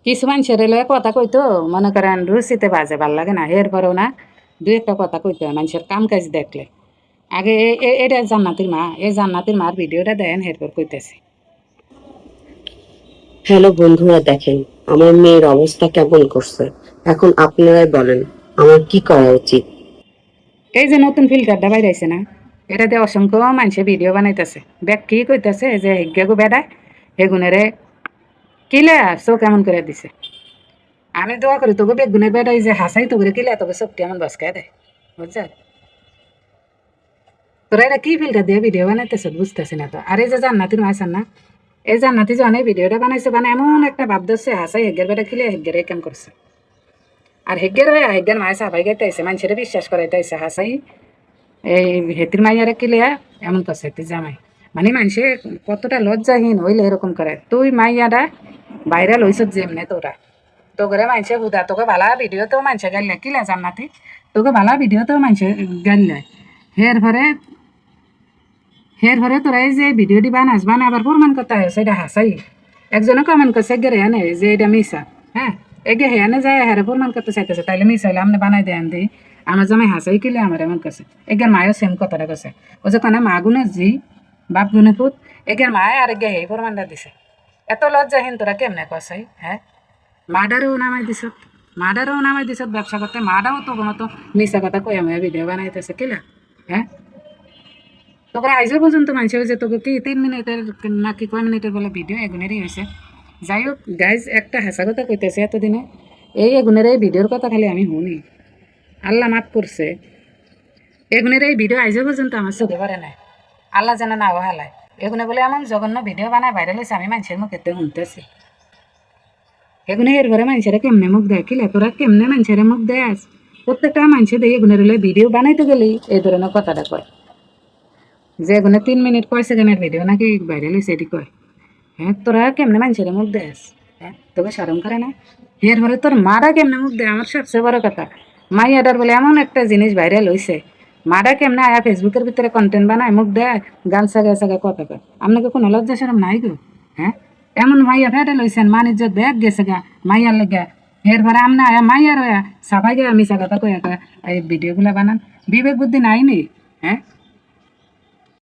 কিছু মানুষের লয়ে কথা কইতো মনে করেন রুচিতে বাজে ভাল লাগে না এর পরেও না দুই একটা কথা কইতে হয় মানুষের কাম কাজ দেখলে আগে এটা জান্নাতির মা এই জান্নাতির মার ভিডিওটা দেন এরপর কইতেছি। হ্যালো বন্ধুরা, দেখেন আমার মেয়ের অবস্থা কেমন করছে। এখন আপনারাই বলেন আমার কি করা উচিত। এই যে নতুন ফিল্টারটা বাইরাইছে না, এটা দিয়ে অসংখ্য মানুষে ভিডিও বানাইতেছে। ব্যাগ কি কইতেছে যে হেগ্যাগো বেড়ায় হেগুনেরে কিলে চোখ কেমন করে দিছে। আমি দোয়া করি তোকে বেগুনের বেড়াই যে হাসাই তোকে কিলে তোকে চোখটি এমন বসকায় দেয়, বুঝছে? তোরা এটা কি ফিল্টার দিয়ে ভিডিও বানাইতেছে বুঝতেছি না তো। আর এই যে জান্নাতির মাইসান না, এই জান্নাতি যখন এই ভিডিওটা বানাইছে মানে এমন একটা ভাব ধরছে হাসাই হেগ্গের বেড়া কিলে হেগ্গের কেন করছে। আর হেগ্গের হয়ে হেগ্গের মায় সাফাই গাইতেছে মানুষের বিশ্বাস করাইতেছে হাসাই এই হেতির মাইয়ারে কিলিয়া এমন করছে হেতির জামাই। মানে মানুষে কতটা লজ্জাহীন হইলে এরকম করে। তুই মাইয়াটা বাইরে লইছ যেমনে তোরা তোকে মানুষে হুদা তোকে ভালা ভিডিওতেও মানুষে গাইলে কিলা জান্নাতি তোকে ভালা ভিডিওতেও মানুষে গাইলে হের ভরে তোরা এই যে ভিডিওটি বানাস আবার প্রমাণ করতে হয় সেটা হাসাই। একজনে কমেন্ট করছে গেরে আনে যে এটা মিশা, হ্যাঁ এগে হেয়ানে যায় হ্যাঁ প্রমাণ করতে চাইতেছে তাইলে মিশা হইলে আপনি বানাই দেন দিই আমার জামাই হাসাই কিলে আমার এমন করছে। এগের মায়ও সেম কথাটা করছে ও যে কানে মা গুনে জি বাপ গুনে পুত এগের মায় আর এগে হে প্রমাণটা দিছে। এত লজ্জাহীন তোরা কেমনে কসাই, হ্যাঁ মাডারেও নামাই দিছত ব্যবসা করতে মাডাও তো কোনো তো মিশা কথা কই আমি ভিডিও বানাইতেছে কিলা, হ্যাঁ তোকে আইজো পর্যন্ত মানুষ হয়েছে তোকে কি 3 মিনিটের নাকি কয় মিনিটের বলে ভিডিও এগুনেরই হয়েছে। যাই হোক গাইজ একটা হাসা কথা কইতেছে এতদিনে এই এগুনের এই ভিডিওর কথা খালি আমি শুনি আল্লাহ মাফ করছে। এগুনের এই ভিডিও আইজো পর্যন্ত আমার চোখে পড়ে নাই, আল্লাহ যেন না হালায়। এগুনে বলে এমন জঘন্য ভিডিও বানায় ভাইরাল হয়েছে আমি মানুষের মুখেতে শুনতেছি। এগুনে এর ঘরে মানুষের কেমনে মুখ দেয় কিলে তোরা কেমনে মানুষের মুখ দেয় প্রত্যেকটা মানুষের দিয়ে এগুনের ভিডিও বানাইতে গেলেই এই ধরনের কথাটা কয় যে এগুলো 3 মিনিট কয় সেকেন্ডের ভিডিও নাকি ভাইরাল হয়েছে এটি কয়। হ্যাঁ তোরা কেমনে মানুষের মুখ দেস, হ্যাঁ তোকে সরম করে না। এর পরে তোর মারা কেমনে মুখ দেয় আমার সবচেয়ে বড় কথা। মাইয়াটার বলে এমন একটা জিনিস ভাইরাল হয়েছে মারা কেমনে আয়া ফেসবুকের ভিতরে কন্টেন্ট বানায় মুখ দেয় গান সাগা কথা কয়। আপনাকে কোনো লজ্জা সরম নাই গো, হ্যাঁ এমন মাইয়া ভাইরাল হয়েছেন মানিজ্য ব্যাগ গেছে গা মাইয়ার লেগে। এর পরে আমনা আয়া মাইয়ার হয়া সাফাই গা মিশা কথা কয়ে এই ভিডিওগুলো বানান বিবেক বুদ্ধি নাই নি, হ্যাঁ